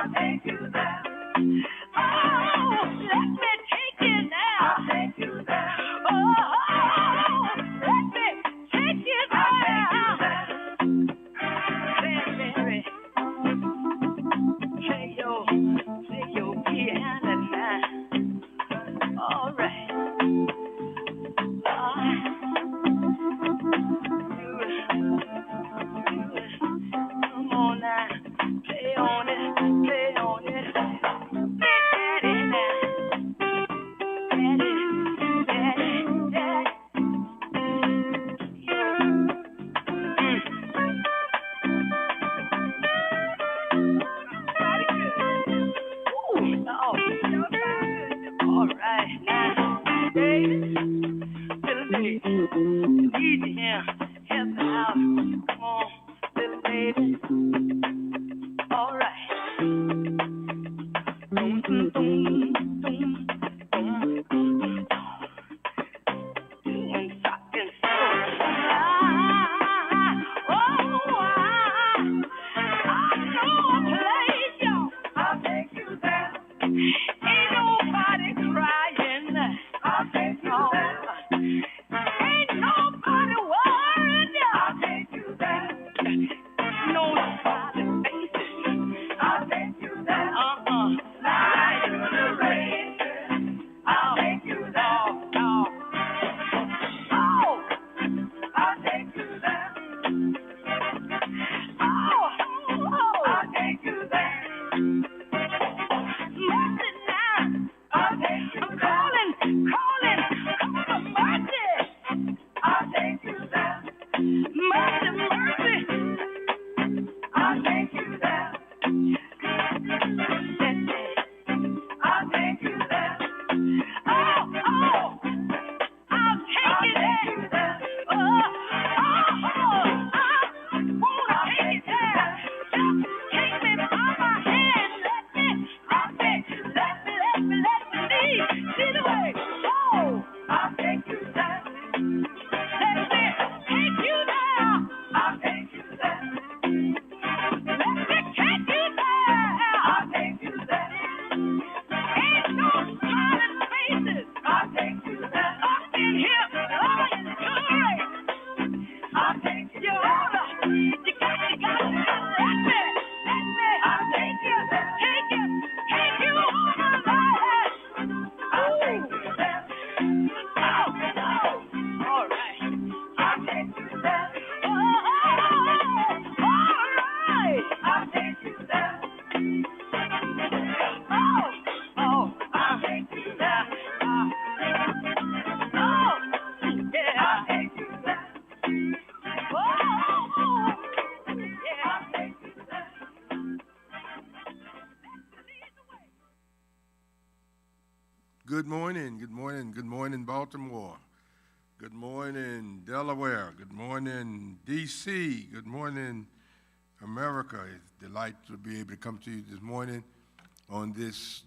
I'll take you there. Oh, let me take you now. I'll take you there. Oh, let me take you there. I'll take you there. Baby, play your piano now. All right. Come on now. Play on it. Play on it. Daddy now. Daddy. Daddy. Daddy. All right, now, baby, little baby, easy here, help me out. Come on, little baby. All right. Doom, doom, doom, doom, doom, doom. Doing something so. I know a place, y'all. I'll take you there. Ain't nobody crying. I'll take you there. Ain't nobody worried. I'll take you there. No solid faces. I'll take you there. Slide in the rain. I'll take you there. Oh, I'll take you there. Oh, I'll take you there. Mercy now. I'll take you there. I'm calling for mercy. I'll take you there. Mercy, mercy. I'll take you there. I'll take you there. Oh, I'll take you there. I wanna take you there. Just take me by my hand. I'll take you there. Let me lead the way. Oh, I'll take you there. Let me take you there. I'll take you there. Let me take you there. I'll take you there. Ain't no smiling faces. I'll take you there. Up in here, blowing jewelry. I'll take you there. You got to let me. I'll take you there. Take you on my ride. I'll take you there. Oh, all right. I'll take you there. Oh, all right. I'll take you there. Oh, I'll take you there. Oh, yeah, I'll take you there. Oh, yeah, I'll take you there. Good morning, good morning, good morning, Baltimore. Good morning, Delaware. Good morning, D.C. Good morning, America. It's a delight to be able to come to you this morning on this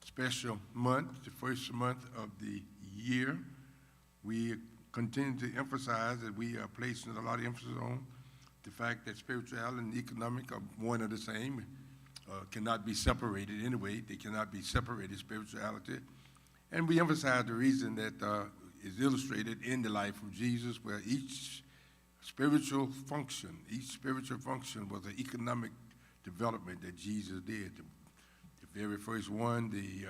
special month, the first month of the year. We continue to emphasize that we are placing a lot of emphasis on the fact that spirituality and economic are one and the same, cannot be separated anyway. They cannot be separated, spirituality. And we emphasize the reason that is illustrated in the life of Jesus, where each spiritual function was an economic development that Jesus did. The very first one, the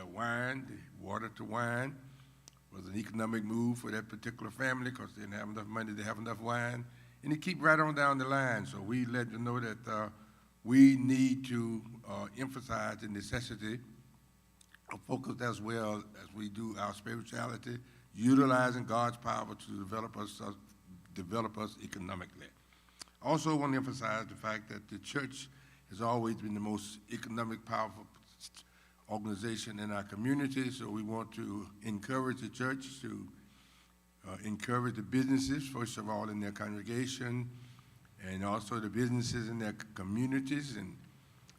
water to wine, was an economic move for that particular family because they didn't have enough money to have enough wine. And it keep right on down the line. So we let you know that we need to emphasize the necessity of focus as well as we do our spirituality, utilizing God's power to develop us economically. Also want to emphasize the fact that the church has always been the most economic powerful organization in our community, so we want to encourage the church to encourage the businesses, first of all, in their congregation, and also the businesses in their communities,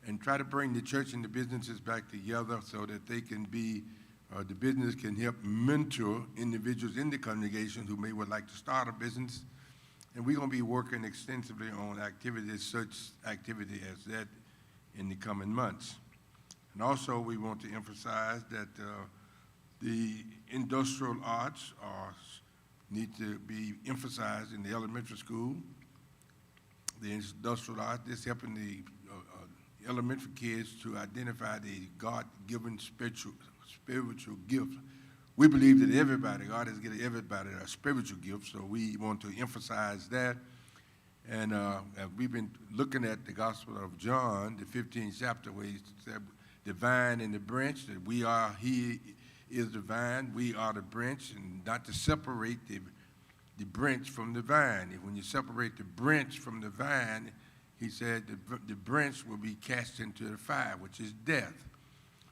and try to bring the church and the businesses back together so that they can be, the business can help mentor individuals in the congregation who would like to start a business. And we're going to be working extensively on activities, such activity as that in the coming months. And also, we want to emphasize that the industrial arts need to be emphasized in the elementary school. The industrial arts, this helping the elementary kids to identify the God-given spiritual gift. We believe that God has given everybody a spiritual gift, so we want to emphasize that. And we've been looking at the Gospel of John, the 15th chapter, where he said, the vine and the branch, that he is the vine, we are the branch, and not to separate the branch from the vine. And when you separate the branch from the vine, he said the branch will be cast into the fire, which is death.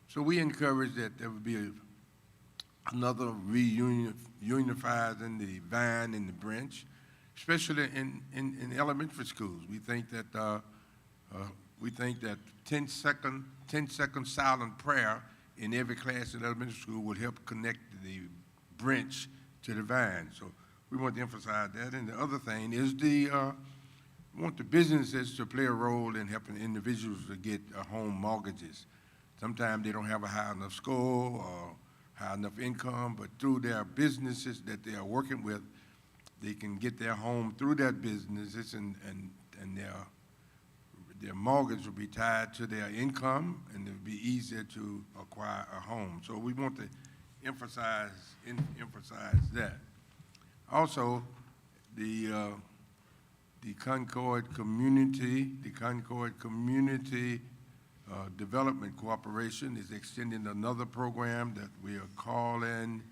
So we encourage that there would be another reunifying the vine and the branch, especially in elementary schools. We think that 10-second silent prayer in every class in elementary school will help connect the branch to the vine. So we want to emphasize that. And the other thing is we want the businesses to play a role in helping individuals to get home mortgages. Sometimes they don't have a high enough score or high enough income, but through their businesses that they are working with, they can get their home through their businesses, and their mortgage will be tied to their income, and it will be easier to acquire a home. So we want to emphasize that. Also, the Concord Community Development Corporation is extending another program that we are calling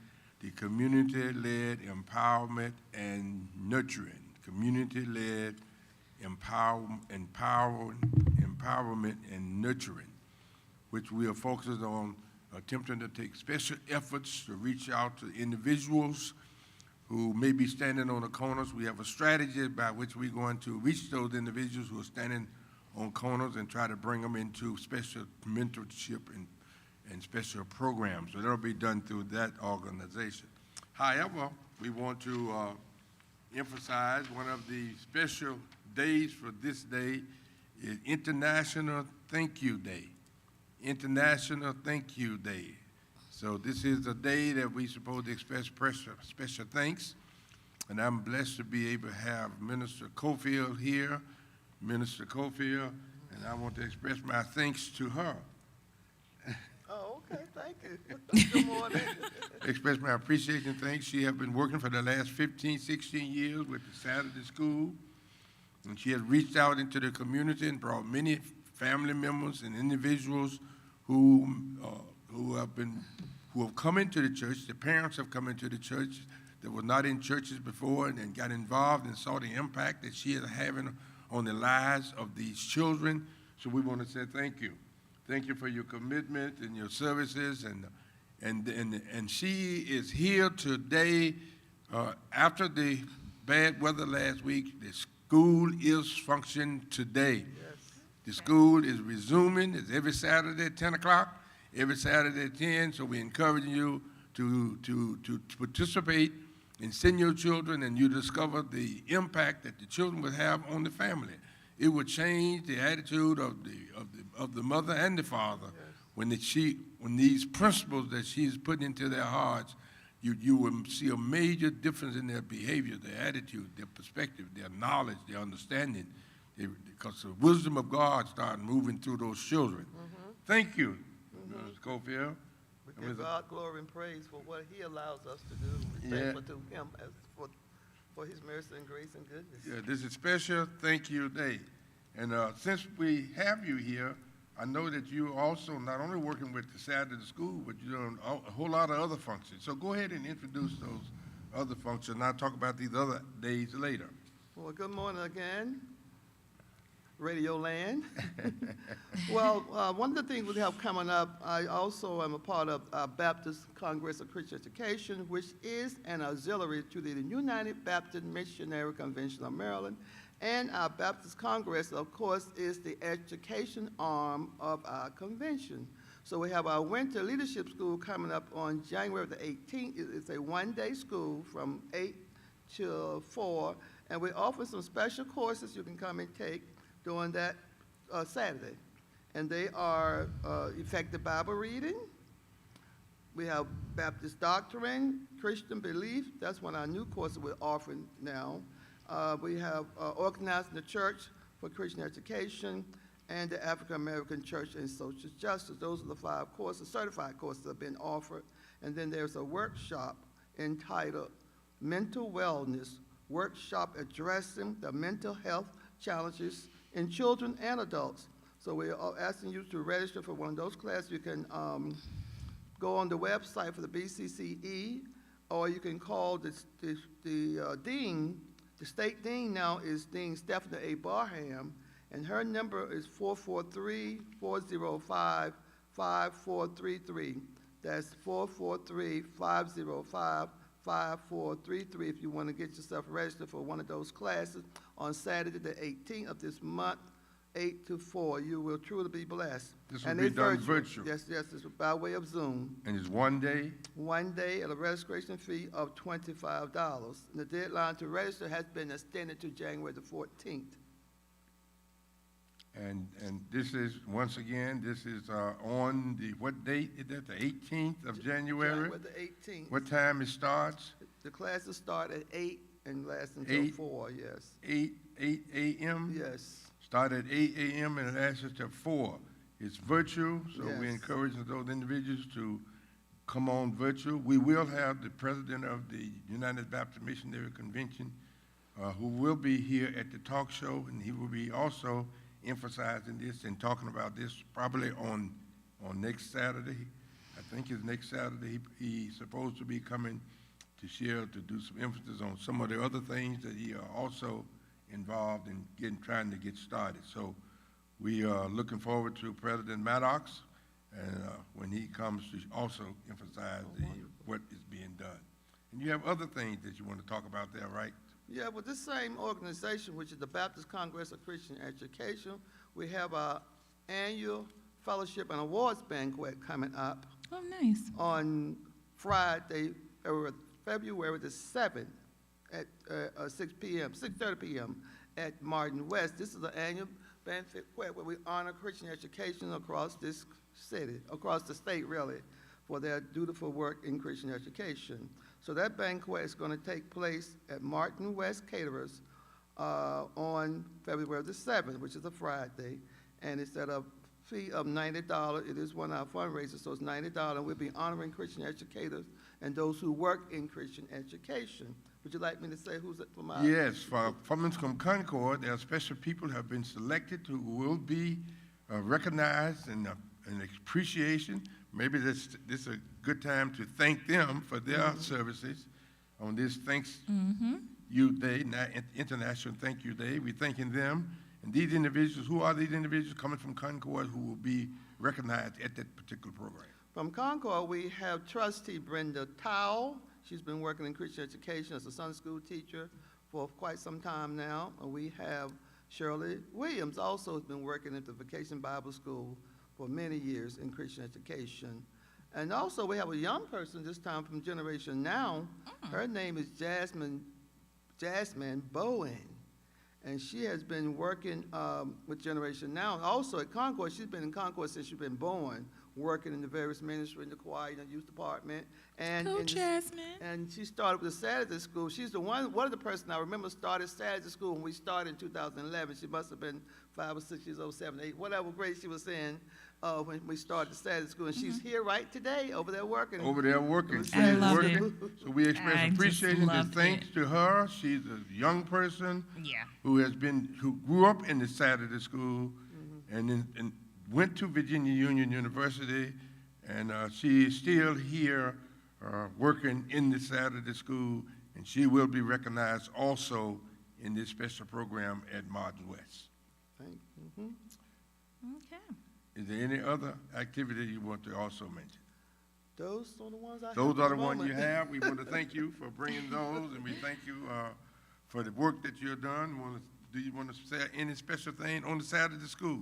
the Community-Led Empowerment and Nurturing. Community-Led Empowerment and Nurturing, which we are focused on attempting to take special efforts to reach out to individuals who may be standing on the corners. We have a strategy by which we're going to reach those individuals who are standing on corners and try to bring them into special mentorship and special programs. So that'll be done through that organization. However, we want to emphasize one of the special days for this day is International Thank You Day. International Thank You Day. So this is a day that we're supposed to express special thanks, and I'm blessed to be able to have Minister Cofield here, Minister Cofield, and I want to express my thanks to her. Oh, okay, thank you. Good morning. Express my appreciation and thanks. She has been working for the last 15, 16 years with the Saturday School, and she has reached out into the community and brought many family members and individuals who have come into the church. The parents have come into the church that were not in churches before and then got involved and saw the impact that she is having on the lives of these children. So we want to say thank you. Thank you for your commitment and your services. And she is here today after the bad weather last week. The school is functioning today. Yes. The school is resuming. It's every Saturday at 10 o'clock, every Saturday at 10. So we're encouraging you to participate and send your children, and you discover the impact that the children will have on the family. It will change the attitude of the mother and the father. Yes. When these principles that she's putting into their hearts, you will see a major difference in their behavior, their attitude, their perspective, their knowledge, their understanding, because the wisdom of God starts moving through those children. Mm-hmm. Thank you, Mr. Cofield. We give God glory and praise for what he allows us to do. We're thankful to him for his mercy and grace and goodness. Yeah, this is a special thank you day. And since we have you here, I know that you're also not only working with the Saturday School, but you're doing a whole lot of other functions. So go ahead and introduce those other functions, and I'll talk about these other days later. Well, good morning again, Radio Land. Well, one of the things we have coming up, I also am a part of Baptist Congress of Christian Education, which is an auxiliary to the United Baptist Missionary Convention of Maryland. And our Baptist Congress, of course, is the education arm of our convention. So we have our Winter Leadership School coming up on January the 18th. It's a one-day school from 8 till 4, and we offer some special courses you can come and take during that Saturday. and they are effective Bible reading. We have Baptist doctrine, Christian belief. That's one of our new courses we're offering now. We have organizing the church for Christian education, and the African American Church and Social Justice. Those are the 5 courses, certified courses that have been offered. And then there's a workshop entitled Mental Wellness, Workshop Addressing the Mental Health Challenges in Children and Adults. So we're asking you to register for one of those classes. You can go on the website for the BCCE, or you can call the dean. The state dean now is Dean Stephanie A. Barham, and her number is 443-405-5433. That's 443-505-5433 if you want to get yourself registered for one of those classes on Saturday the 18th of this month, 8 to 4. You will truly be blessed. This will be done virtual. Yes, this is by way of Zoom. And it's one day? One day at a registration fee of $25. And the deadline to register has been extended to January the 14th. And this is, once again, this is on the, what date is that, the 18th of January? January the 18th. What time it starts? The classes start at 8 and last until 4, yes. 8 a.m.? Yes. Start at 8 a.m. and it lasts until 4. It's virtual, so we Yes. encourage those individuals to come on virtual. We will have the president of the United Baptist Missionary Convention who will be here at the talk show, and he will be also emphasizing this and talking about this probably on next Saturday. I think it's next Saturday. He's supposed to be coming to share, to do some emphasis on some of the other things that he are also involved in trying to get started. So we are looking forward to President Maddox, and when he comes to also emphasize what is being done. And you have other things that you want to talk about there, right? Yeah, with this same organization, which is the Baptist Congress of Christian Education, we have our annual fellowship and awards banquet coming up. Oh, nice. On Friday, February the 7th at 6:30 p.m. at Martin West. This is an annual banquet where we honor Christian education across this city, across the state really, for their dutiful work in Christian education. So that banquet is going to take place at Martin West Caterers on February the 7th, which is a Friday, and it's at a fee of $90. It is one of our fundraisers, so it's $90, and we'll be honoring Christian educators and those who work in Christian education. Would you like me to say who's from our? Yes, from Concord, there are special people who have been selected who will be recognized and an appreciation. Maybe this is a good time to thank them for their services on this Thanks You Day, International Thank You Day. We're thanking them. And these individuals, who are these individuals coming from Concord who will be recognized at that particular program? From Concord, we have trustee Brenda Towle. She's been working in Christian education as a Sunday school teacher for quite some time now. And we have Shirley Williams also has been working at the Vacation Bible School for many years in Christian education. And also we have a young person this time from Generation Now. Her name is Jasmine Bowen. And she has been working with Generation Now. And also at Concord, she's been in Concord since she's been born, working in the various ministry, in the choir, in the youth department. And Jasmine. And she started with the Saturday school. She's the one of the person I remember started Saturday school when we started in 2011. She must have been 5 or 6 years old, 7, 8, whatever grade she was in when we started Saturday school. And she's here right today, over there working. Over there working. I love it. So we express appreciation and thanks to her. She's a young person who grew up in the Saturday school and went to Virginia Union University, and she is still here working in the Saturday school, and she will be recognized also in this special program at Martin West. Okay. Is there any other activity you want to also mention? Those are the ones I have. Those are the ones you have. We want to thank you for bringing those, and we thank you for the work that you've done. Do you want to say any special thing on the Saturday school?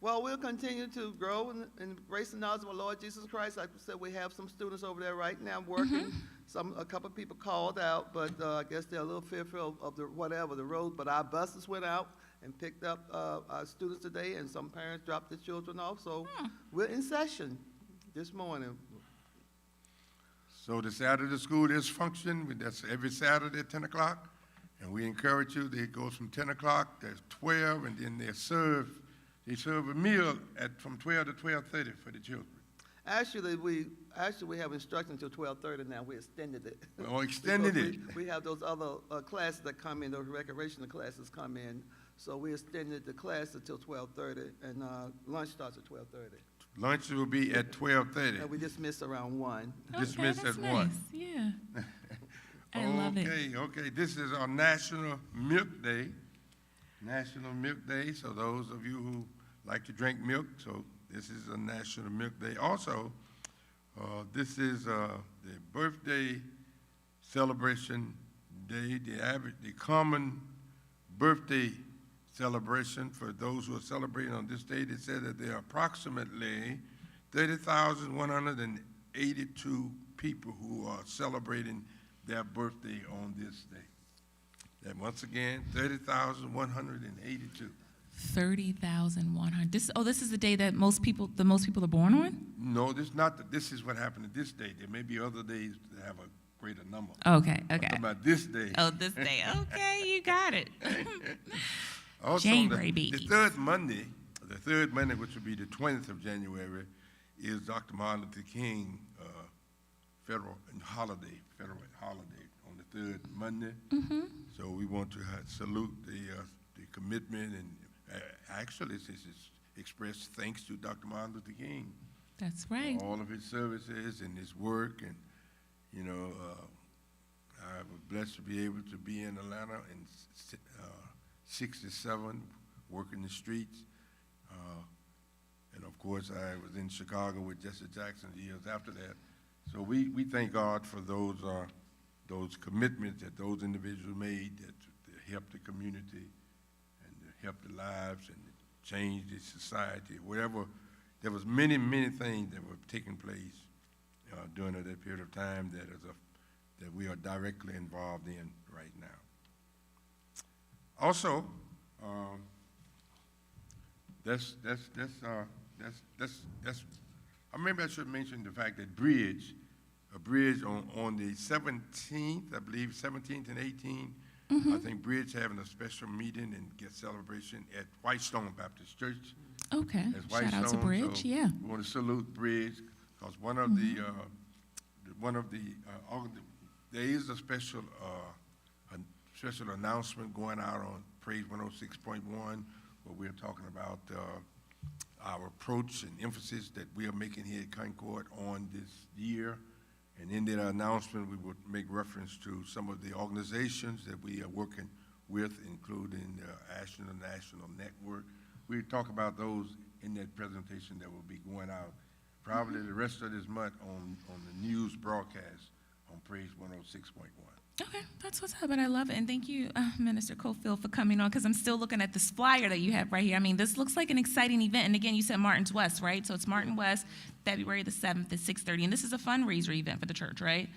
Well, we'll continue to grow and embrace the knowledge of our Lord Jesus Christ. Like I said, we have some students over there right now working. A couple of people called out, but I guess they're a little fearful of the road. But our buses went out, and picked up our students today, and some parents dropped their children off. So we're in session this morning. So the Saturday school is function, that's every Saturday at 10 o'clock. And we encourage you, it goes from 10 o'clock to 12, and then they serve a meal from 12 to 12:30 for the children. Actually, we have instruction until 12:30 now. We extended it. Oh, extended Because it. We have those other classes that come in, those recreational classes come in. So we extended the class until 12:30, and lunch starts at 12:30. Lunch will be at 12:30. And we dismiss around 1. Dismiss okay, that's at nice. 1. Yeah. I love it. Okay. This is our National Milk Day. National Milk Day. So those of you who like to drink milk, so this is a National Milk Day. Also, this is the birthday celebration day, the common birthday celebration for those who are celebrating on this day. They said that there are approximately 30,182 people who are celebrating their birthday on this day. And once again, 30,182. 30,100. This is the day that the most people are born on? No, this is what happened to this day. There may be other days that have a greater number. Okay. I'm talking about this day. Oh, this day. Okay, you got it. Also, January the babies. third Monday, which would be the 20th of January, is Dr. Martin Luther King federal holiday on the third Monday. Mm-hmm. So we want to salute the commitment and actually this is express thanks to Dr. Martin Luther King. That's right. For all of his services and his work, and I was blessed to be able to be in Atlanta in '67, working the streets, and of course I was in Chicago with Jesse Jackson years after that. So we thank God for those commitments that those individuals made that help the community and to help the lives and change the society. Whatever, there was many things that were taking place during that period of time that we are directly involved in right now. Also, maybe I should mention the fact that a bridge on the 17th, I believe 17th and 18th, I think Bridge having a special meeting and get celebration at Whitestone Baptist Church. Okay. At Shout out to Whitestone, Bridge. so Yeah. we want to salute Bridge because there is a special announcement going out on Praise 106.1 where we're talking about our approach and emphasis that we are making here at Concord on this year. And in that announcement, we would make reference to some of the organizations that we are working with, including the National Network. We talk about those in that presentation that will be going out probably the rest of this month on the news broadcast on Praise 106.1. Okay, that's what's up, and I love it. And thank you, Minister Cofield, for coming on, because I'm still looking at this flyer that you have right here. I mean, this looks like an exciting event. And again, you said Martin's West, right? So it's Martin West, February the 7th at 6:30. And this is a fundraiser event for the church, right?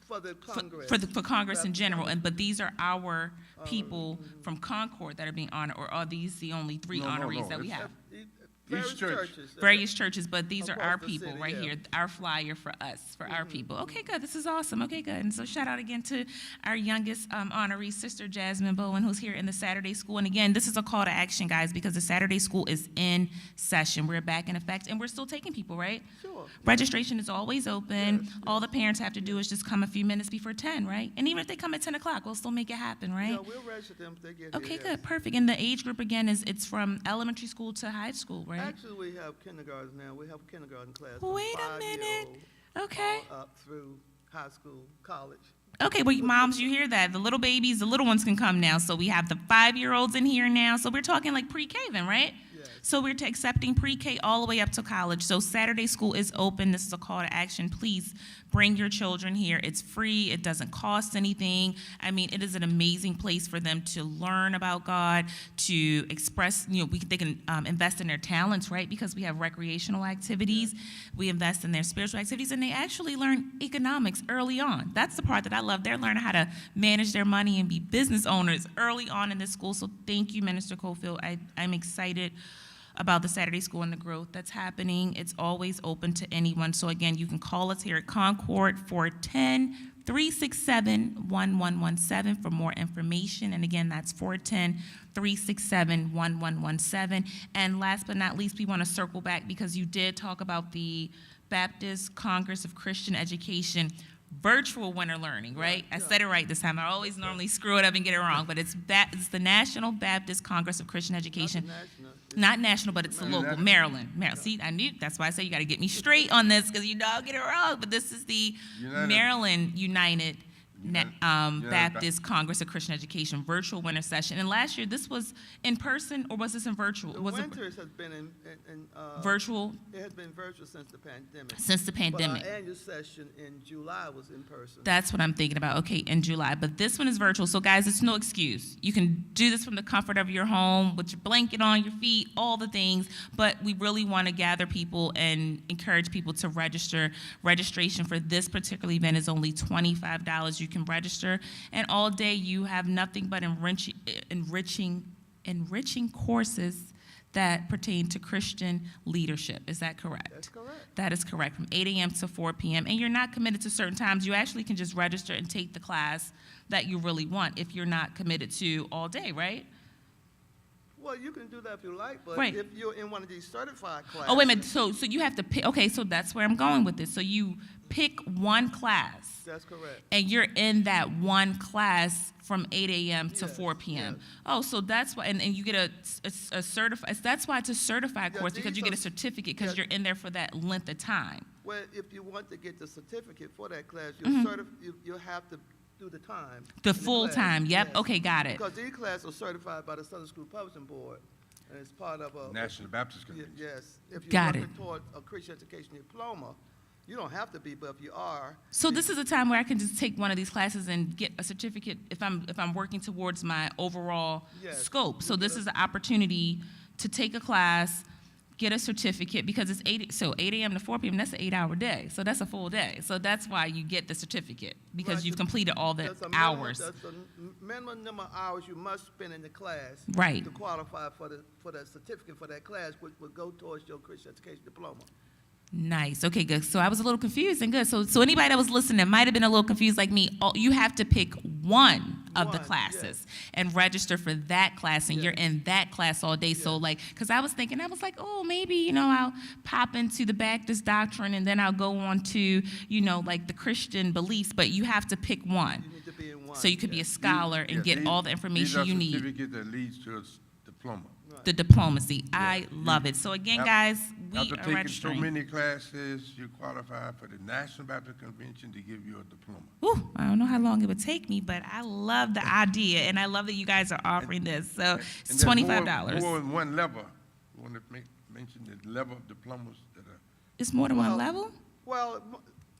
For the Congress. For Congress in general. But these are our people from Concord that are being honored, or are these the only three honorees that we have? Various church. churches. Various churches, but these are Across our the people city, right yeah. here, our flyer for us, for our people. Okay, good. This is awesome. Okay, good. And so shout out again to our youngest honoree, Sister Jasmine Bowen, who's here in the Saturday school. And again, this is a call to action, guys, because the Saturday school is in session. We're back in effect, and we're still taking people, right? Sure. Registration is always open. Yes, All the parents have to do is just come a few minutes before 10, right? And even if they come at 10 o'clock, we'll still make it happen, right? Yeah, we'll register them if they get Okay, here. good. Perfect. And the age group, again, it's from elementary school to high school, right? Actually, we have kindergarten now. We have a kindergarten class. from Wait a minute. 5-year-old Okay. all up through high school, college. Okay, well, moms, you hear that. The little babies, the little ones can come now. So we have the 5-year-olds in here now. So we're talking like pre-K then, right? Yeah. Yes. So we're accepting pre-K all the way up to college. So Saturday school is open. This is a call to action. Please bring your children here. It's free. It doesn't cost anything. I mean, it is an amazing place for them to learn about God, to express, they can invest in their talents, right? Because we have recreational activities. We invest in their spiritual activities, and they actually learn economics early on. That's the part that I love. They're learning how to manage their money and be business owners early on in this school. So thank you, Minister Cofield. I'm excited about the Saturday school and the growth that's happening. It's always open to anyone. So again, you can call us here at Concord 410-367-1117 for more information. And again, that's 410-367-1117. And last but not least, we want to circle back because you did talk about the Baptist Congress of Christian Education virtual winter learning, right? I said it right this time. I always normally screw it up and get it wrong, but it's the National Baptist Congress of Christian Education. Not national, but it's the local, Maryland. See, I knew, that's why I said you got to get me straight on this because I'll get it wrong, but this is the Maryland United Baptist Congress of Christian Education virtual winter session. And last year, this was in person, or was this in virtual? The winters has been in virtual? It has been virtual since the pandemic. Since the pandemic. But our annual session in July was in person. That's what I'm thinking about, okay, in July. But this one is virtual, so guys, it's no excuse. You can do this from the comfort of your home with your blanket on your feet, all the things, but we really want to gather people and encourage people to register. Registration for this particular event is only $25. You can register, and all day you have nothing but enriching courses that pertain to Christian leadership. Is that correct? That's correct. That is correct, from 8 a.m. to 4 p.m. And you're not committed to certain times. You actually can just register and take the class that you really want if you're not committed to all day, right? Well, you can do that if you like, but Right. if you're in one of these certified classes. Oh, wait a minute. So you have to pick. Okay, so that's where I'm going with this. So you pick one class. That's correct. And you're in that one class from 8 a.m. to Yes, 4 p.m. yes. Oh, so that's why, and you get a certified, that's why it's a certified Yeah, course, because you these get a are- certificate, because yeah. you're in there for that length of time. Well, if you want to get the certificate for that class, you have to do the time. The in full class. time, yep, Yes. okay, got it. Because these classes are certified by the Southern School Publishing Board, and it's part of a. National Baptist Convention. Yes. If you're Got working it. toward a Christian education diploma, you don't have to be, but if you are. So this is a time where I can just take one of these classes and get a certificate if I'm working towards my overall Yes. scope. So You this get is an opportunity to take a class, get a certificate, because it's 8 a.m. to 4 p.m., that's an 8-hour day. So that's a full day. So that's why you get the certificate, because Right, you've completed all the That's a hours. That's a minimum number of hours you must spend in the class. Right. To qualify for the certificate for that class, which will go towards your Christian education diploma. Nice. Okay, good. So I was a little confused, and good. So anybody that was listening that might have been a little confused like me, you have to pick one of the One, classes yes. and register for that class, and Yes. you're in that class all day. So Yes. because I was like, oh, maybe, I'll pop into the Baptist doctrine, and then I'll go on to, the Christian beliefs, but you have to pick one. You need to be in one. So you could be a yes. scholar and get all the information you need. These are certificates that leads to a diploma. The diplomacy. I love it. So again, Af- guys, we After are taking so registering. many classes, you qualify for the National Baptist Convention to give you a diploma. Ooh, I don't know how long it would take me, but I love the idea, and I love that you guys are offering this. So it's And there's $25. More than one level. You want to mention the level of diplomas that are. It's more than one Well, level?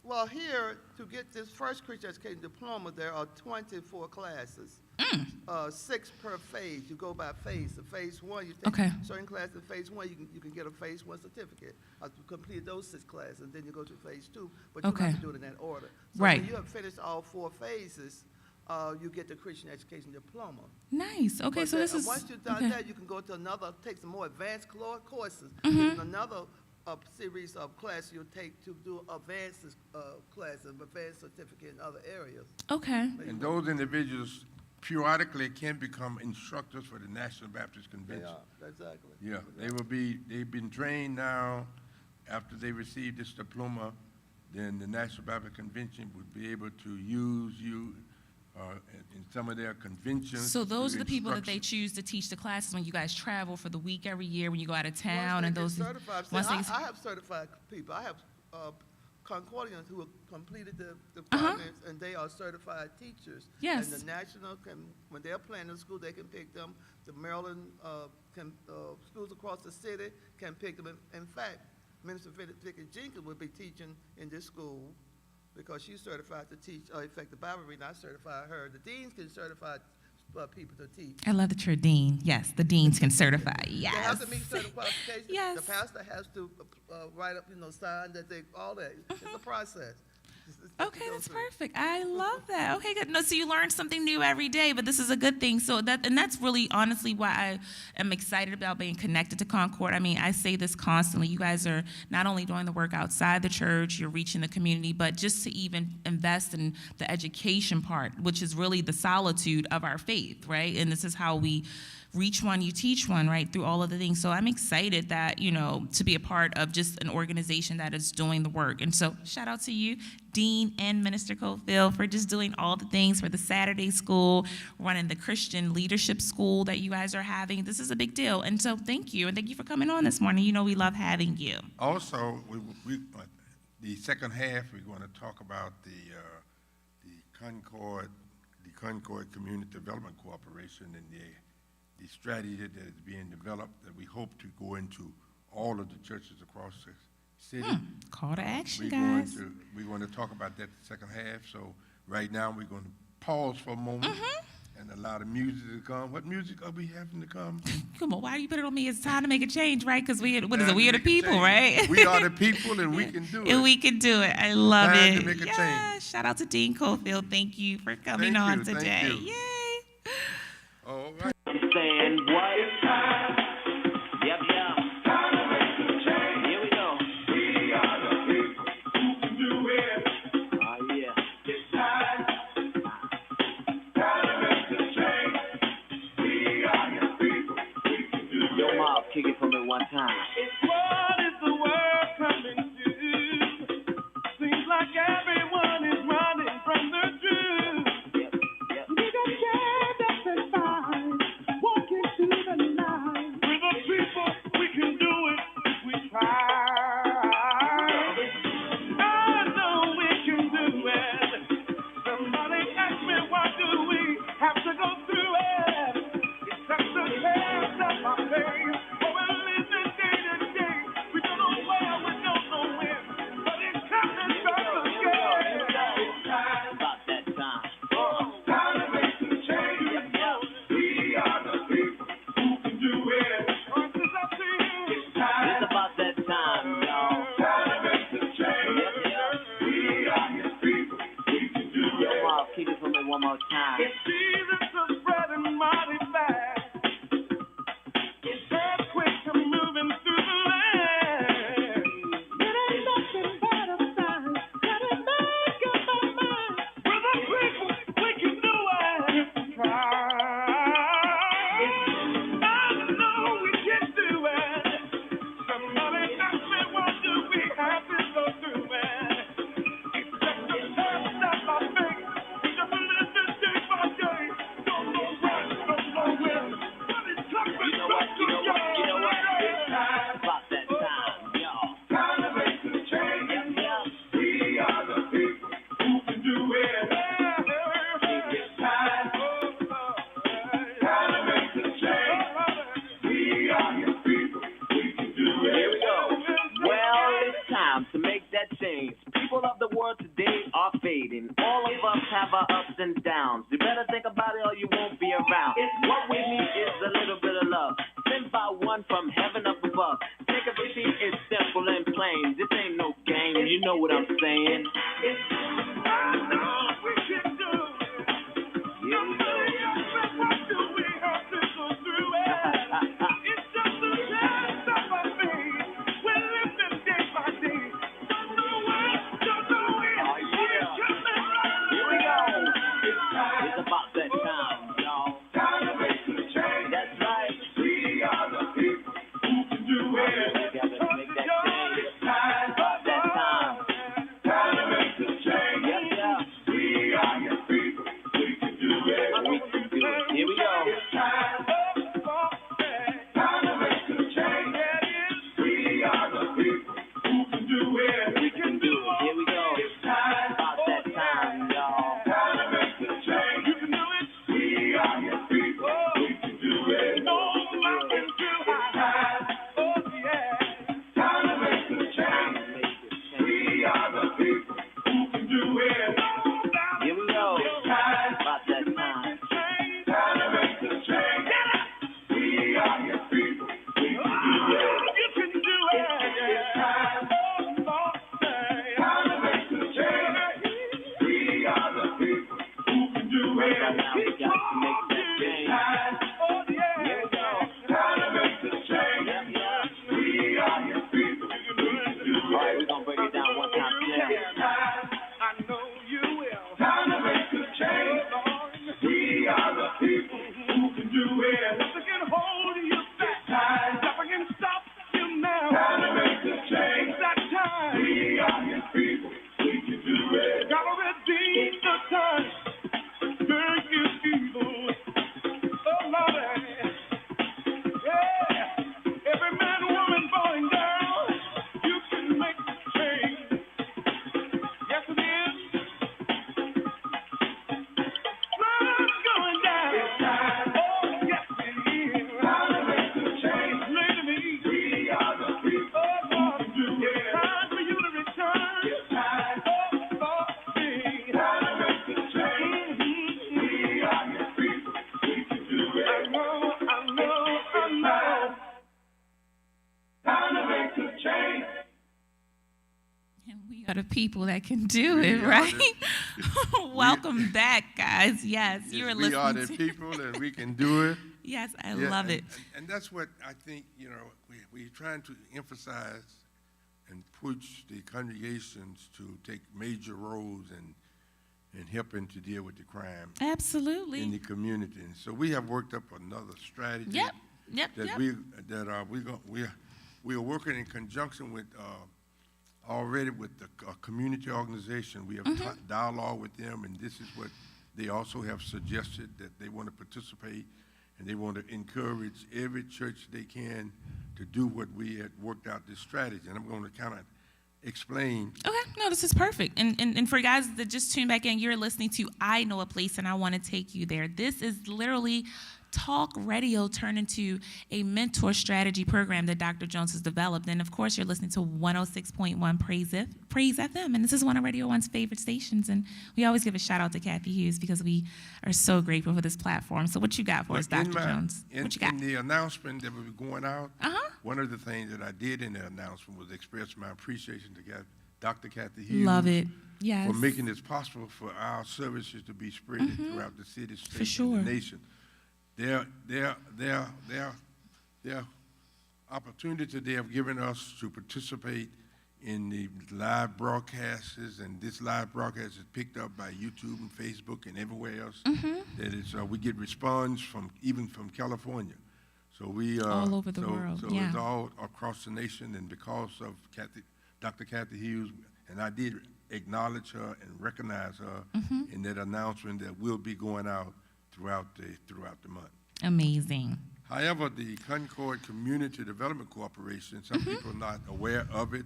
Well, here, to get this first Christian education diploma, there are 24 classes. 6 per phase. You go by phase. So phase 1, you take Okay. certain classes. In phase 1, you can get a phase 1 certificate. You complete those 6 classes, and then you go to phase 2. But you Okay. have to do it in that order. So Right. when you have finished all 4 phases, you get the Christian education diploma. Nice. Okay, But so this is once you've done okay. that, you can go to take some more advanced courses. Mm-hmm. And another series of classes you'll take to do advanced classes, advanced certificate in other areas. Okay. And those individuals periodically can become instructors for the National Baptist They Convention. are, exactly. Yeah, they've been trained now. After they receive this diploma, then the National Baptist Convention would be able to use you in some of their conventions. So those to are the people that they instruction. choose to teach the classes when you guys travel for the week every year, when you go out of town, Once and they those. get certified, once see, they get- I have certified people. I have Concordians who have completed the departments, and they are certified teachers. Yes. And the national when they're planning a school, they can pick them. The Maryland schools across the city can pick them. In fact, Minister Vicky Jenkins will be teaching in this school because she's certified to teach effective Bible reading. I certify her. The deans can certify people to teach. I love that you're a dean. Yes, the deans can certify. Yes. They have to meet certain qualifications. Yes. The pastor has to write up, sign that all that. It's a process. Okay, that's perfect. I love that. Okay, good. No, so you learn something new every day, but this is a good thing. So that's really honestly why I am excited about being connected to Concord. I mean, I say this constantly. You guys are not only doing the work outside the church, you're reaching the community, but just to even invest in the education part, which is really the solitude of our faith, right? And this is how we reach one, you teach one, right, through all of the things. So I'm excited that, to be a part of just an organization that is doing the work. And so shout out to you, Dean and Minister Cofield, for just doing all the things for the Saturday school, running the Christian leadership school that you guys are having. This is a big deal. And so thank you. And thank you for coming on this morning. We love having you. Also, the second half, we're going to talk about the Concord Community Development Corporation and the strategy that is being developed that we hope to go into all of the churches across the city. Call to action, guys. guys. We're going to talk about that the second half. So right now we're going to pause for a moment and allow the music to come. What music are we having to come? Come on, why do you put it on me? It's time to make a change, right? Because we are the people, change. Right? We are the people, and we can do it. And we can do it. I love Time it. to make a change. Shout out to Dean Cofield. Thank you for coming on today. Thank you. Yay. All right. Saying what? Yep. Time to make some change. Here we go. We are the people who can do it. Oh yeah. It's time. Time to make some change. We are your people. We can do it. Yo, Mob, kick it for me one time. What is the world coming to? Seems like everyone is running from the truth. Yep. We got stand up and fight. Walking to the line. We're the people, we can do it if we try. I know we can do it. Somebody ask me, why do we have to go through it? It's just a test of our faith. But we're living day to day. We don't know where, we don't know when. But it's coming from the sky. About that time. Time to make some change. We are the people who can do it. It's about that time, y'all. Time to make some change. We are your people. We can do it. Yo, Mom, keep it for me one more time. It's Jesus is spreading mighty fast. It's earthquakes are moving through the land. It ain't nothing but a sign. Gotta make up our mind. We're the people. We can do it if we try. I know we can do it. Somebody ask me, what do we have to go through it? It's just a test of our faith. We just live this day by day. Don't know when, don't know when. But it's coming from the It's about that time, y'all. Time to make some change. We are the people who can do it. It's time. Time to make some change. We are your people. We can do it. Here we go. Well, it's time to make that change. People of the world today are fading. All of us have our ups and downs. You better think about it or you won't be around. What we need is a little bit of love. Sent by one from heaven up above. Think of it, it's simple and plain. This ain't no game, you know what I'm saying. I know we can do it. Somebody ask me, what do we have to go through it? It's just a test of our faith. We're living day by day. Don't know when, don't know when. Oh, yeah. Here we go. It's about that time, y'all. Time to make some change. That's right. We are the people who can do it. Together to make that change. Time, About that time. time to make some change. Yep. We are the people that can do We it, are right? Welcome back, guys. Yes, Yes, you are we are listening the to. people, and we can do it. Yes, I Yeah, love and- it. And that's what I think, we're trying to emphasize and push the congregations to take major roles in helping to deal with the crime in the Absolutely. community. And so we have worked up another strategy. Yep, yep, That yep. we are working in conjunction with, already with the community organization. We have Mm-hmm. dialogue with them, and this is what they also have suggested, that they want to participate, and they want to encourage every church they can to do what we had worked out this strategy. And I'm going to kind of explain. Okay, no, this is perfect. And for guys that just tuned back in, you're listening to I Know a Place and I Want to Take You There. This is literally talk radio turned into a mentor strategy program that Dr. Jones has developed. And of course, you're listening to 106.1 Praise FM. And this is one of Radio One's favorite stations. And we always give a shout out to Kathy Hughes because we are so grateful for this platform. So what you got for us, But Dr. Jones? What you got? In the announcement that will be going out, Uh-huh. one of the things that I did in the announcement was express my appreciation to Dr. Kathy Hughes. Love it. Yes. For making it possible for our services to be spread throughout the city, state, sure. and the nation. Their opportunity they have given us to participate in the live broadcasts, and this live broadcast is picked up by YouTube and Facebook and everywhere else. That is, we get response even from California. So we All over the so- world, So yeah. it's all across the nation, and because of Dr. Kathy Hughes, and I did acknowledge her and recognize her in that announcement that will be going out throughout the month. Amazing. However, the Concord Community Development Corporation, some people are not aware of it,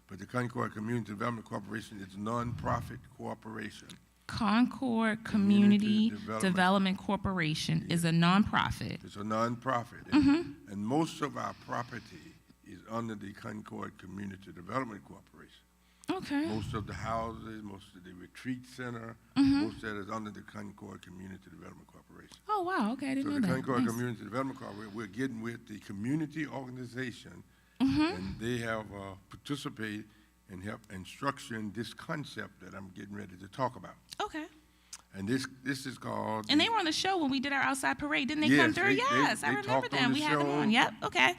but the Concord Community Development Corporation is a nonprofit corporation. Concord Community Community Development Corporation is a nonprofit. It's a nonprofit, and most of our property is under the Concord Community Development Corporation. Okay. Most of the houses, most of the retreat center, most of that is under the Concord Community Development Corporation. Oh, wow. Okay, I didn't So know the that. Concord Nice. Community Development Corporation, we're getting with the community organization, and they have participated and helped in structuring this concept that I'm getting ready to talk about. Okay. And this is called. And they were on the show when we did our outside parade. Didn't they Yes, come through? they Yes, I remember talked on them. the We had them show. on. Yep. Okay.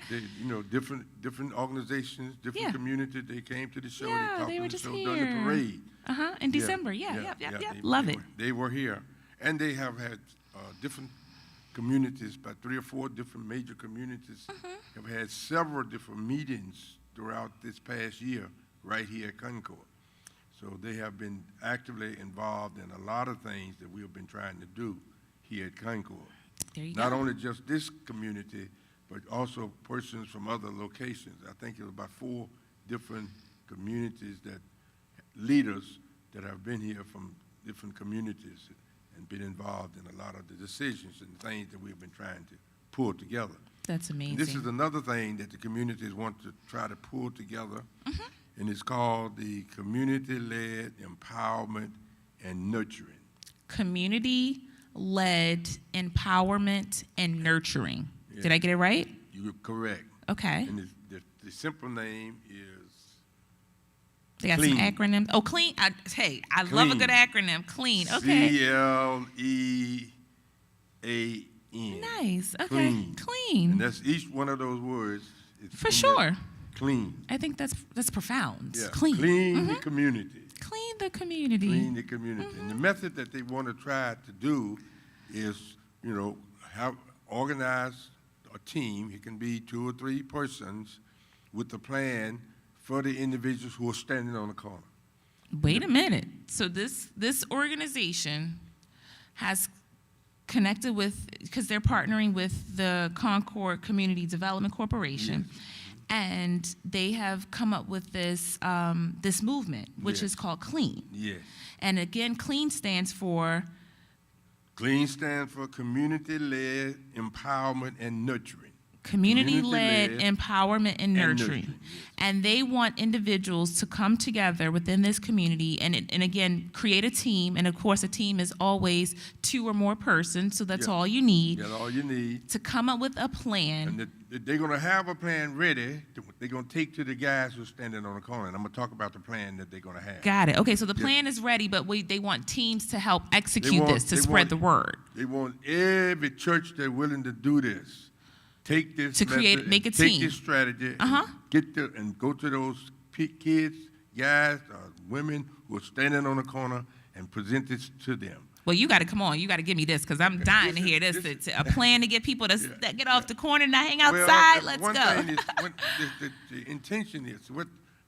Different organizations, different Yeah. communities. They came to the show. Yeah, they talked they on were the just show during the here. parade. In December. Yeah. Yep. Love it. They were here, and they have had different communities, about 3 or 4 different major communities, have had several different meetings throughout this past year right here at Concord. So they have been actively involved in a lot of things that we have been trying to do here at Concord. There you Not go. only just this community, but also persons from other locations. I think it was about 4 different communities leaders that have been here from different communities and been involved in a lot of the decisions and things that we've been trying to pull together. That's And amazing. this is another thing that the communities want to try to pull together, and it's called the Community-Led Empowerment and Nurturing. Community-led empowerment and nurturing. Yeah. Did I get it right? You're correct. Okay. And the simple name is They got Clean. some acronyms. Oh, clean. I love a Clean. good acronym. Clean. Okay. CLEAN. Nice. Okay. Clean. Clean. And that's each one of those words. Is For in sure. that Clean. I think that's profound. Yeah. Clean. Clean the community. Clean the community. Clean the community. And the method that they want to try to do is, have organize a team. It can be 2 or 3 persons with a plan for the individuals who are standing on the corner. Wait a minute. So this organization has connected with, because they're partnering with the Concord Community Development Corporation, and they have come up with this this movement, which Yes. is called Clean. Yes. And again, Clean stands for Clean stands for Community-Led Empowerment and Nurturing. Community-led empowerment and nurturing. nurturing, And they want individuals to come together within this community and again, create a team. And of course, a team is always 2 or more persons, so that's Yeah. all you need. That's all you need. To come up with a plan. And they're going to have a plan ready. They're going to take to the guys who are standing on the corner. And I'm going to talk about the plan that they're going to have. Got it. Okay, so the plan is ready, but they want teams to help execute want- this, to they spread want- the word. They want every church that's willing to do this. Take this To create- method make a and take team. this strategy, Uh-huh. and go to those kids, guys, women who are standing on the corner and present this to them. Well, you got to come on. You got to give me this because I'm dying to hear this. this It's a plan to get people to get off the corner and not hang Well, outside. Let's one go. thing is, what the intention is,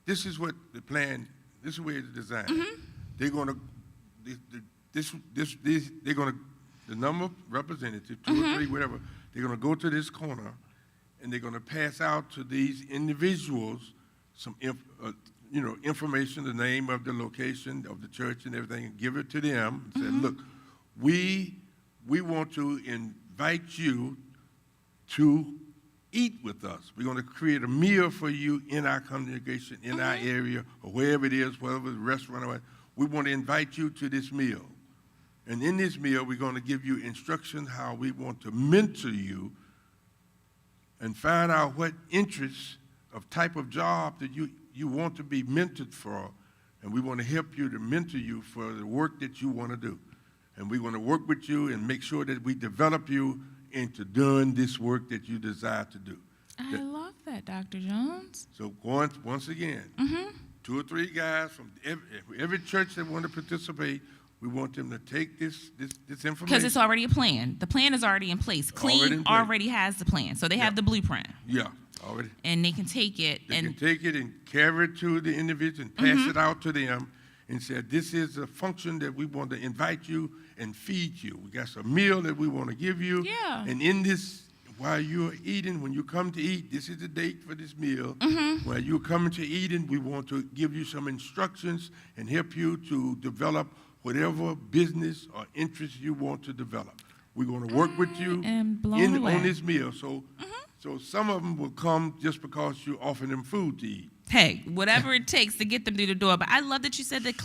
this is what the plan, this is where it's designed. Mm-hmm. They're going to, they're going to, the number of representatives, 2 Mm-hmm. or 3, whatever, they're going to go to this corner and they're going to pass out to these individuals some, information, the name of the location of the church and everything, and give it to them and say, look, we want to invite you to eat with us. We're going to create a meal for you in our congregation, in our area, or wherever it is, whatever the restaurant or whatever. We want to invite you to this meal. And in this meal, we're going to give you instructions how we want to mentor you and find out what interests of type of job that you want to be mentored for, and we want to help you to mentor you for the work that you want to do. And we want to work with you and make sure that we develop you into doing this work that you desire to do. I love that, Dr. Jones. So once again, 2 or 3 guys from every church that want to participate, we want them to take this information. Because it's already a plan. The plan is already in place. Already in Clean place. already has the plan. So they have the blueprint. Yeah, already. And they can take it They and can take it and carry it to the individual and pass it out to them and say, this is a function that we want to invite you and feed you. We got some meal that we want to give you. Yeah. And in this, while you're eating, when you come to eat, this is the date for this meal. While you're coming to eating, we want to give you some instructions and help you to develop whatever business or interest you want to develop. We're going to work with you am blown away. on this meal. So some of them will come just because you offer them food to eat. hey, whatever it takes to get them through the door. But I love that you said that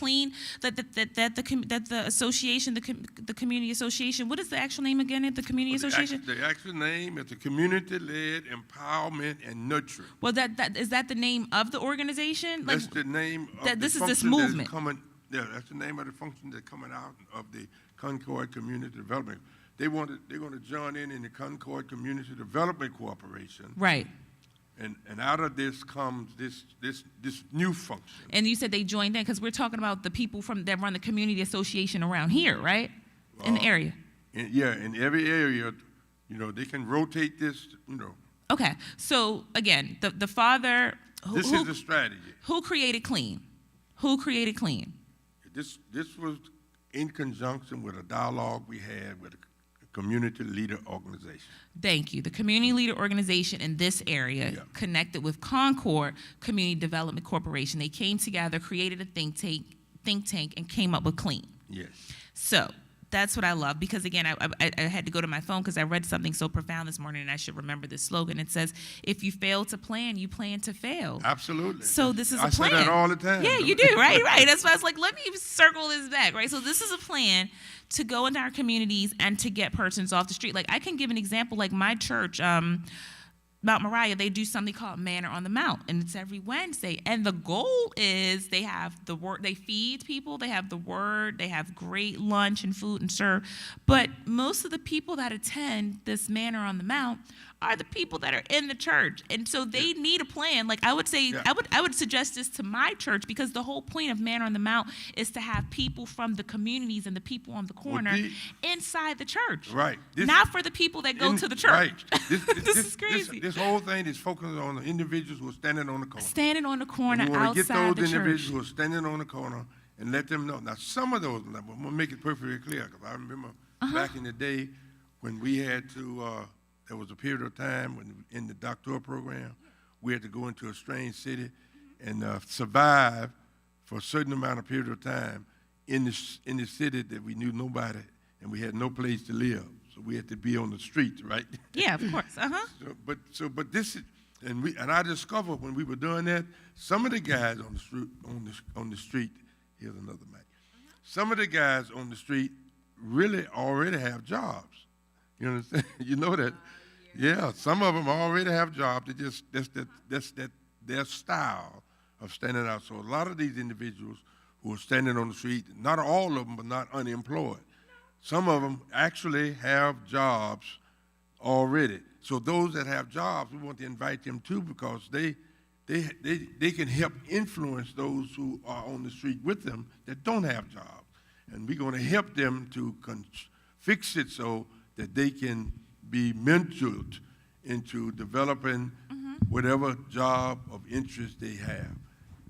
the association, the community association. What is the actual name again? At the community association. The actual name is the Community-Led Empowerment and Nurturing. Well, is that the name of the organization? That's the name of that the this is function this movement. Yeah, that's the name of the function that's coming out of the Concord Community Development. They're going to join in the Concord Community Development Corporation. Right. And out of this comes this new function. And you said they joined in because we're talking about the people that run the community association around here, right? In the area. In every area, they can rotate this, Okay. So again, the father. This is the strategy. Who created Clean? Who created Clean? This was in conjunction with a dialogue we had with a community leader organization. Thank you. The community leader organization in this area connected with Concord Community Development Corporation. They came together, created a think tank, and came up with Clean. Yes. So that's what I love because, again, I had to go to my phone because I read something so profound this morning, and I should remember this slogan. It says, if you fail to plan, you plan to fail. Absolutely. So this is a plan. I say that all the time. Yeah, you do, right? That's why I was like, let me circle this back, right? So this is a plan to go into our communities and to get persons off the street. Like, I can give an example, like my church, Mount Moriah, they do something called Manna on the Mount, and it's every Wednesday. And the goal is they have the word, they feed people, they have the word, they have great lunch and food and serve. But most of the people that attend this Manna on the Mount are the people that are in the church. And so they need a plan. Like I would say, I would suggest this to my church because the whole point of Manna on the Mount is to have people from the communities and the people on the corner inside the church. Right. Not for the people that go to the church. Right. This is crazy. This whole thing is focused on the individuals who are standing on the corner. Standing on the corner and we want to outside get the those church. individuals who are standing on the corner and let them know. Now, some of those, I'm going to make it perfectly clear because I remember back in the day when we had to, there was a period of time when in the doctoral program, we had to go into a strange city and survive for a certain amount of period of time in the city that we knew nobody and we had no place to live. so we had to be on the street, right? Yeah, of course. But this is, and I discovered when we were doing that, some of the guys on the street, here's another mic. Some of the guys on the street really already have jobs. You understand? You know that? Yeah, some of them already have jobs. That's their style of standing out. So a lot of these individuals who are standing on the street, not all of them, but not unemployed. Some of them actually have jobs already. So those that have jobs, we want to invite them too, because they can help influence those who are on the street with them that don't have jobs. And we're going to help them to fix it so that they can be mentored into developing whatever job of interest they have.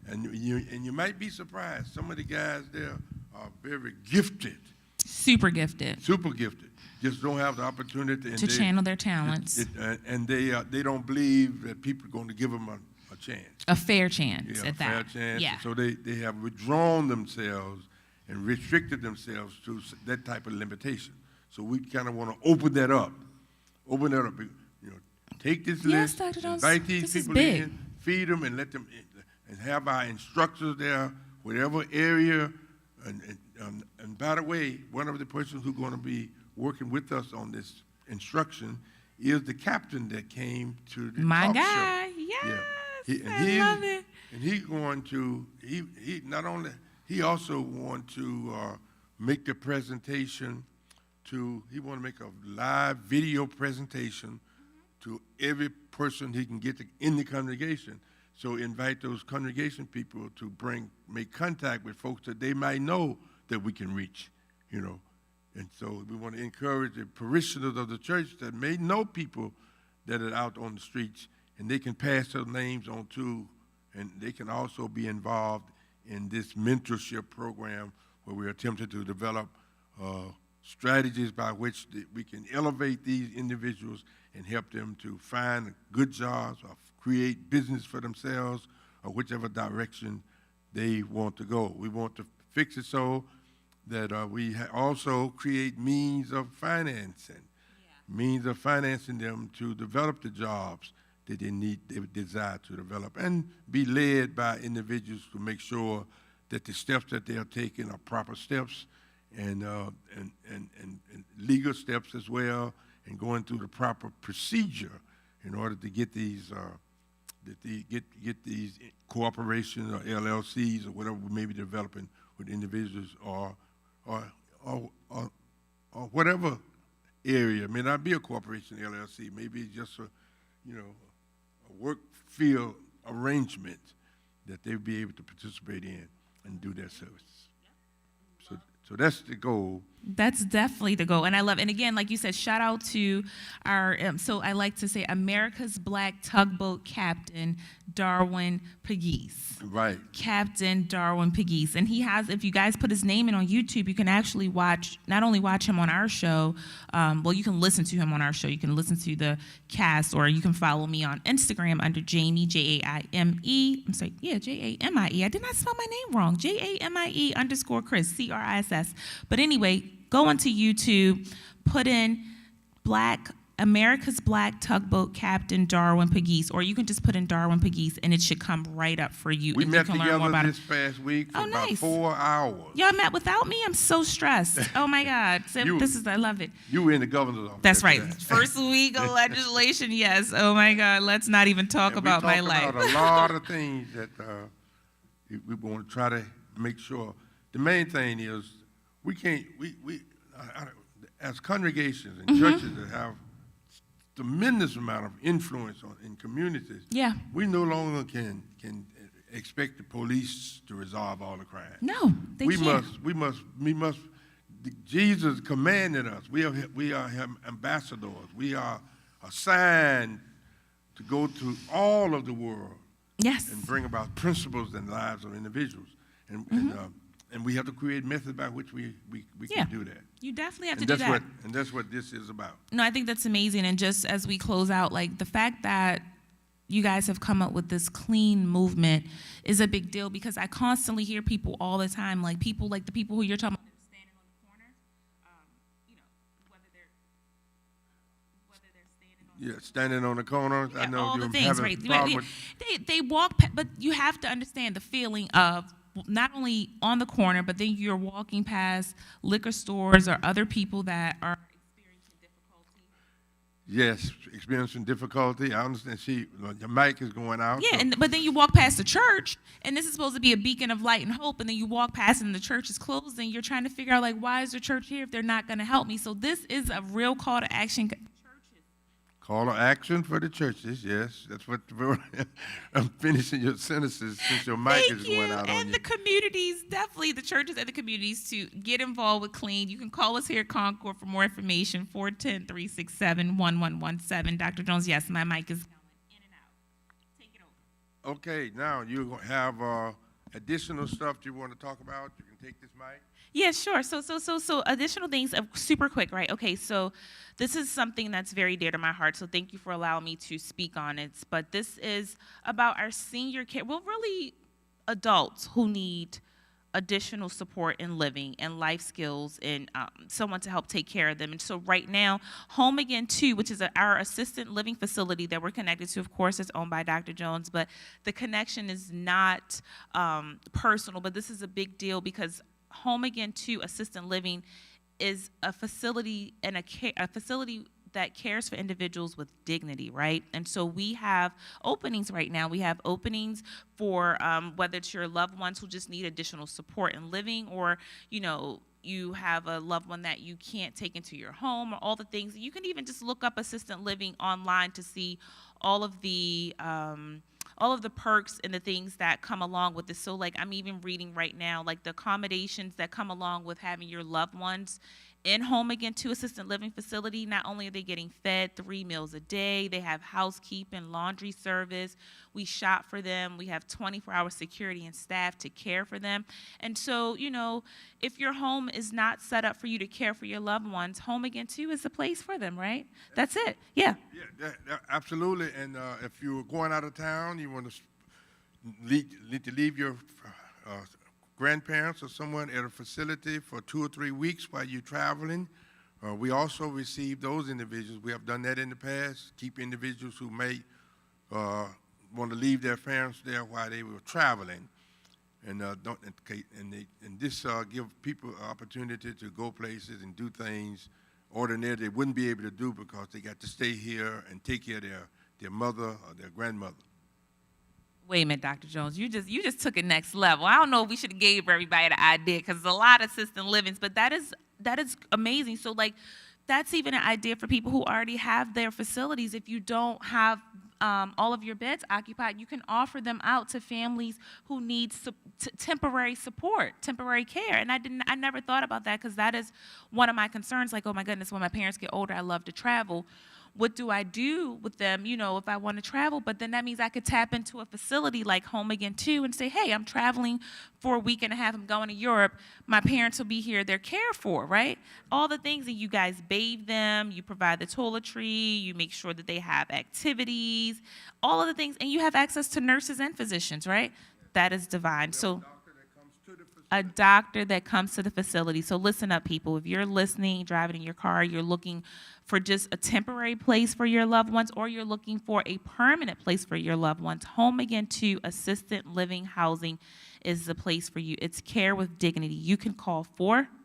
And you might be surprised. Some of the guys there are very gifted. Super gifted. Super gifted. Just don't have the opportunity. To channel their talents. And they don't believe that people are going to give them a chance. A fair chance Yeah, at a that. fair chance. Yeah. So they have withdrawn themselves and restricted themselves to that type of limitation. So we kind of want to open that up. Open that up. You know, take this Yes, list, Dr. Jones, invite these this is people big. in, feed them, and let them, and have our instructors there, whatever area. And by the way, one of the persons who's going to be working with us on this instruction is the captain that came to the My talk guy, show. yes, I love it. And he's going to, he also want to make the presentation he want to make a live video presentation to every person he can get in the congregation. So invite those congregation people to make contact with folks that they might know that we can reach, you know. And so we want to encourage the parishioners of the church that may know people that are out on the streets, and they can pass their names on to, and they can also be involved in this mentorship program where we're attempting to develop strategies by which we can elevate these individuals and help them to find good jobs or create business for themselves or whichever direction they want to go. We want to fix it so that we also create means of financing them to develop the jobs that they desire to develop, and be led by individuals to make sure that the steps that they are taking are proper steps, and legal steps as well, and going through the proper procedure in order to get these get these corporations or LLCs or whatever we may be developing with individuals or whatever area. It may not be a corporation LLC. Maybe it's just a work field arrangement that they'll be able to participate in and do their services. So that's the goal. That's definitely the goal. And I love, and again, like you said, shout out to our, so I like to say America's Black Tugboat Captain, Darwin Pegues. Right. Captain Darwin Pegues. And he has, if you guys put his name in on YouTube, you can actually not only watch him on our show, well, you can listen to him on our show. You can listen to the cast, or you can follow me on Instagram under Jamie, Jaime. I'm sorry, yeah, Jaime. I did not spell my name wrong. Jaime_Chris, CRISS. But anyway, go onto YouTube, put in America's Black Tugboat Captain Darwin Pegues, or you can just put in Darwin Pegues, and it should come right up for you. We and met you can learn more together about this past week for about nice. 4 hours. Y'all met without me? I'm so stressed. Oh my God. So I love it. You were in the govenor's office. That's right. First week of legislation, yes. Oh my God. Let's not even talk about my life. We talked about a lot of things that we want to try to make sure. The main thing is we can't, as congregations and churches that have tremendous amount of influence in communities, we no longer can expect the police to resolve all the crime. No, they can't. We must. Jesus commanded us. We are His ambassadors. We are assigned to go to all of the world. Yes. And bring about principles in the lives of individuals, and we have to create methods by which we can do that. You definitely have to do that. And that's what this is about. No, I think that's amazing. And just as we close out, like the fact that you guys have come up with this clean movement is a big deal, because I constantly hear people all the time, like the people who you're talking about standing on the corner, whether they're Yeah, standing on the corner. I Yeah, know all you're the things, having right? a problem Right. with. They walk, but you have to understand the feeling of not only on the corner, but then you're walking past liquor stores or other people that are experiencing difficulty. Yes, experiencing difficulty. I understand. Your mic is going out. Yeah, so- but then you walk past the church, and this is supposed to be a beacon of light and hope, and then you walk past and the church is closed, and you're trying to figure out, like, why is the church here if they're not going to help me? So this is a real call to action. Call to action for the churches. Yes, that's what I'm finishing your sentences since your mic Thank is you, going out on and you. the communities, definitely the churches and the communities to get involved with clean. You can call us here at Concord for more information, 410-367-1117. Dr. Jones, yes, my mic is going in and out. Take it over. Okay, now you have additional stuff you want to talk about. You can take this mic. Yeah, sure. So additional things, super quick, right? Okay, so this is something that's very dear to my heart, so thank you for allowing me to speak on it. But this is about our senior care, well, really adults who need additional support in living and life skills and someone to help take care of them. And so right now, Home Again 2, which is our assisted living facility that we're connected to, of course, is owned by Dr. Jones, but the connection is not personal, but this is a big deal because Home Again 2 Assisted Living is a facility and a facility that cares for individuals with dignity, right? And so we have openings right now. We have openings for whether it's your loved ones who just need additional support in living, or you have a loved one that you can't take into your home, or all the things. You can even just look up assisted living online to see all of the perks and the things that come along with this. So, like, I'm even reading right now, like, the accommodations that come along with having your loved ones in Home Again 2 assisted living facility. Not only are they getting fed 3 meals a day, they have housekeeping, laundry service. We shop for them. We have 24-hour security and staff to care for them. And so, if your home is not set up for you to care for your loved ones, Home Again 2 is the place for them, right? That's it. Yeah. Yeah, absolutely. And if you're going out of town, you want to leave your grandparents or someone at a facility for 2 or 3 weeks while you're traveling. We also receive those individuals. We have done that in the past, keep individuals who may want to leave their parents there while they were traveling. And this give people an opportunity to go places and do things ordinarily they wouldn't be able to do because they got to stay here and take care of their mother or their grandmother. Wait a minute, Dr. Jones, you just took it next level. I don't know if we should have gave everybody the idea because there's a lot of assisted livings, but that is amazing. So, like, that's even an idea for people who already have their facilities. If you don't have all of your beds occupied, you can offer them out to families who need temporary support, temporary care. And I never thought about that because that is one of my concerns. Like, oh my goodness, when my parents get older, I love to travel. What do I do with them, if I want to travel? But then that means I could tap into a facility like Home Again 2 and say, hey, I'm traveling for a week and a half. I'm going to Europe. My parents will be here. They're cared for, right? All the things that you guys bathe them. You provide the toiletry. You make sure that they have activities, all of the things. And you have access to nurses and physicians, right? That is divine. So a doctor that comes to the facility. So listen up, people. If you're listening, driving in your car, you're looking for just a temporary place for your loved ones, or you're looking for a permanent place for your loved ones, Home Again 2 Assisted Living Housing is the place for you. It's care with dignity. You can call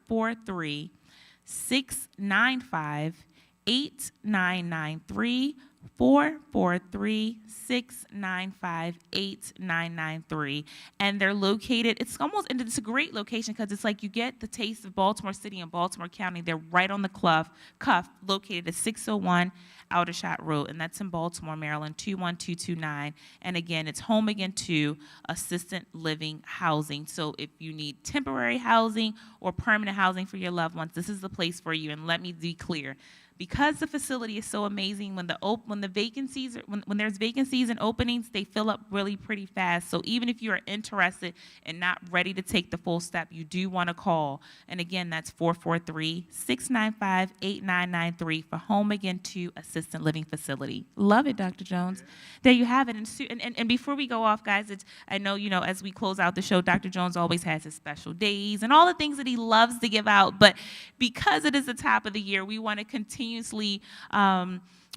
443-695-8993, 443-695-8993. And they're located, it's a great location because it's like you get the taste of Baltimore City and Baltimore County. They're right on the cuff, located at 601 Aldershot Road, and that's in Baltimore, Maryland, 21229. And again, it's Home Again 2 Assisted Living Housing. So if you need temporary housing or permanent housing for your loved ones, this is the place for you. And let me be clear. Because the facility is so amazing, when there's vacancies and openings, they fill up really pretty fast. So even if you are interested and not ready to take the full step, you do want to call. And again, that's 443-695-8993 for Home Again 2 Assisted Living Facility. Love it, Dr. Jones. There you have it. And before we go off, guys, I know, as we close out the show, Dr. Jones always has his special days and all the things that he loves to give out. But because it is the top of the year, we want to continue continuously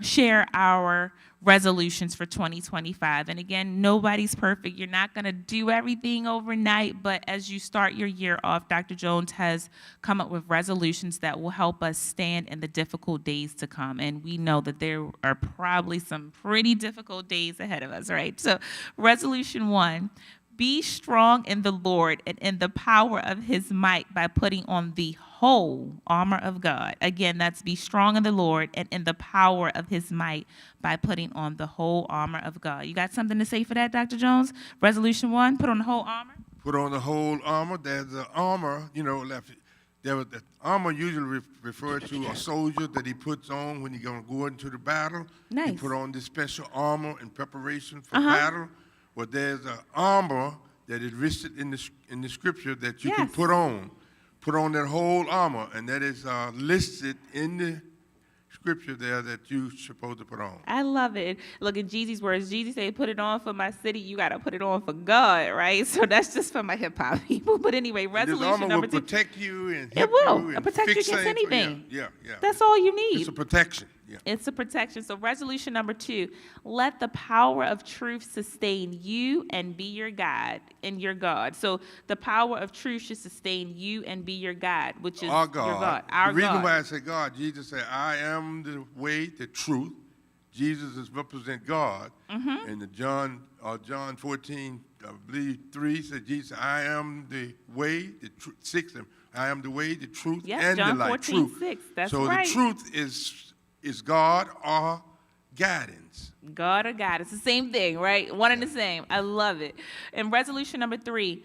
share our resolutions for 2025. And again, nobody's perfect. You're not going to do everything overnight, but as you start your year off, Dr. Jones has come up with resolutions that will help us stand in the difficult days to come. And we know that there are probably some pretty difficult days ahead of us, right? So resolution 1, be strong in the Lord and in the power of his might by putting on the whole armor of God. Again, that's be strong in the Lord and in the power of his might by putting on the whole armor of God. You got something to say for that, Dr. Jones? Resolution 1, put on the whole armor? Put on the whole armor. There's the armor, the armor usually refers to a soldier that he puts on when he's going to go into the battle. Nice. He put on this special armor in preparation for battle. Well, there's an armor that is listed in the scripture that you can put on. Put on that whole armor, and that is listed in the scripture there that you're supposed to put on. I love it. Look at Jeezy's words. Jeezy said, put it on for my city. You got to put it on for God, right? So that's just for my hip-hop people. But anyway, resolution number 2. This armor will protect you and it help will. you It and protect you fix against things. anything. Yeah. That's all you need. It's a protection. Yeah. It's a protection. So resolution number 2, let the power of truth sustain you and be your guide and your God. So the power of truth should sustain you and be your guide, which is Our God. your God. Our the reason God. why I say God, Jesus said, I am the way, the truth. Jesus is represent God. And the John 14, I believe 3 said, Jesus, I am the way, the truth. 6, I am the way, the truth, and John the light. 14, Truth. 6. That's so right. the truth is God or guidance. God or God. It's the same thing, right? One and the same. I love it. And resolution number 3,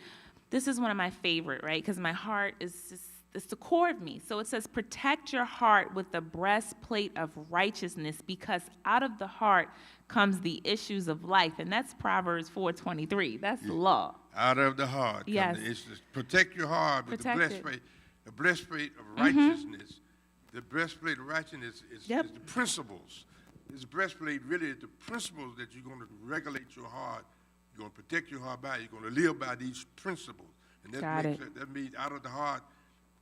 this is one of my favorite, right? Because my heart is just, it's the core of me. So it says, protect your heart with the breastplate of righteousness, because out of the heart comes the issues of life. And that's Proverbs 4:23. That's the law. Out of the heart. Yes. Come the issues. Protect your heart with Protect the breastplate of righteousness. The breastplate of righteousness is the principles. This breastplate really is the principles that you're going to regulate your heart. You're going to protect your heart by. You're going to live by these principles. And that means out of the heart,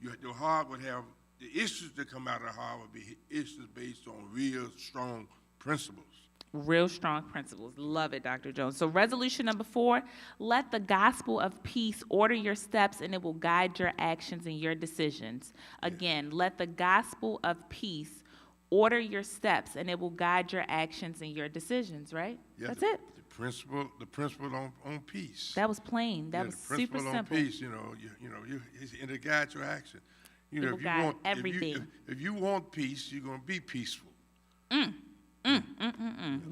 your heart would have, the issues that come out of the heart would be issues based on real strong principles. Real strong principles. Love it, Dr. Jones. So resolution number 4, let the gospel of peace order your steps and it will guide your actions and your decisions. Again, let the gospel of peace order your steps and it will guide your actions and your decisions, right? Yeah, That's it. The principle on peace. That was plain. That was super simple. The simple. principle on peace, and it guides your action. It will guide everything. If you want peace, you're going to be peaceful.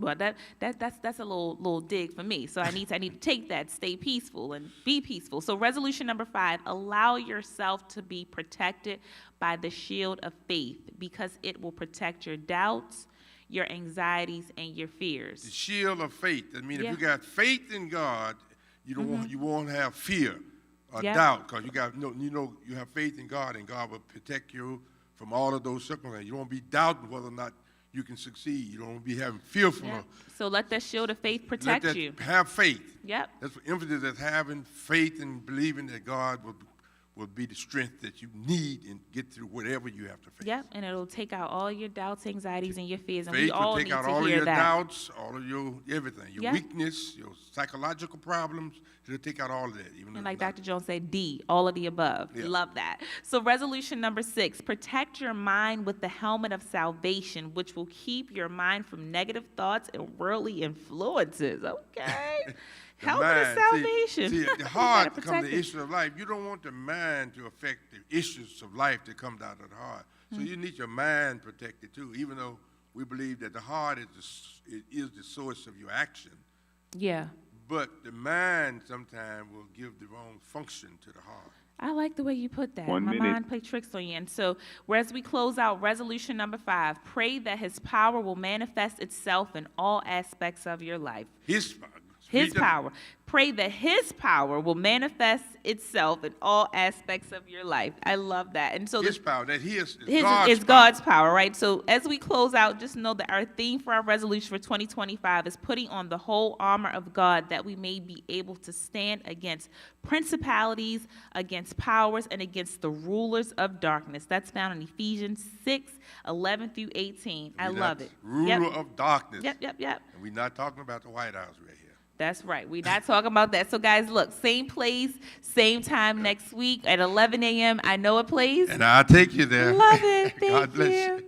Well, that's a little dig for me. So I need to take that, stay peaceful and be peaceful. So resolution number 5, allow yourself to be protected by the shield of faith, because it will protect your doubts, your anxieties, and your fears. The shield of faith. I mean, if you got faith in God, you won't have fear or doubt, because you have faith in God, and God will protect you from all of those circumstances. You won't be doubting whether or not you can succeed. You don't be having fearful. So let that shield of faith protect you. Have faith. Yep. That's what emphasis is, having faith and believing that God will be the strength that you need and get through whatever you have to face. Yep, and it'll take out all your doubts, anxieties, and your fears. And faith we all will need take out to all of hear your that. doubts, all of your everything, your weakness, your psychological problems. It'll take out all of that. And like Dr. Jones said, all of the above. Yeah. Love that. So resolution number 6, protect your mind with the helmet of salvation, which will keep your mind from negative thoughts and worldly influences. Okay. Helmet of salvation. See, the heart becomes the issue of life. You don't want the mind to affect the issues of life that comes out of the heart. So you need your mind protected too, even though we believe that the heart is the source of your action. Yeah. But the mind sometimes will give the wrong function to the heart. I like the way you put that. My mind play tricks on you. And so, as we close out, resolution number 5, pray that his power will manifest itself in all aspects of your life. His power. Pray that his power will manifest itself in all aspects of your life. I love that. And so His power, that his is God's power, right? So as we close out, just know that our theme for our resolution for 2025 is putting on the whole armor of God, that we may be able to stand against principalities, against powers, and against the rulers of darkness. That's found in Ephesians 6:11 through 18. I love it. Ruler of darkness. Yep. And we're not talking about the White House right here. That's right. We're not talking about that. So, guys, look, same place, same time next week at 11 a.m. I know a place. And I'll take you there. Love it. God Thank bless you. you.